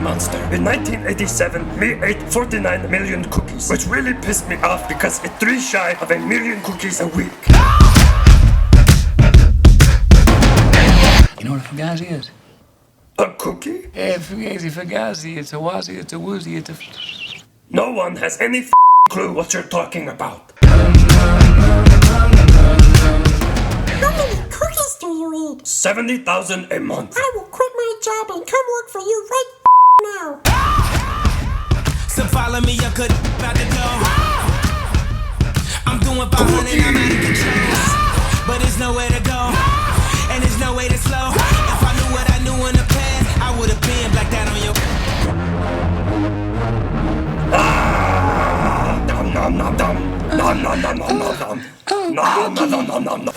monster. In 1987, me ate 49 million cookies, which really pissed me off because it's 3 shy of 1 million cookies a week. You know what a fugazi is? A cookie? Yeah, fugazi, it's a wazi, it's a woozy, it's a... No one has any clue what you're talking about. How many cookies do you eat? 70,000 a month. I will quit my job and come work for you right now. So follow me, I could about to go. I'm doing 500, I'm out of control. But there's nowhere to go, and there's no way to slow. If I knew what I knew in the past, I would have been like that on your... Nom nom nom nom nom nom nom nom nom nom nom nom nom nom nom.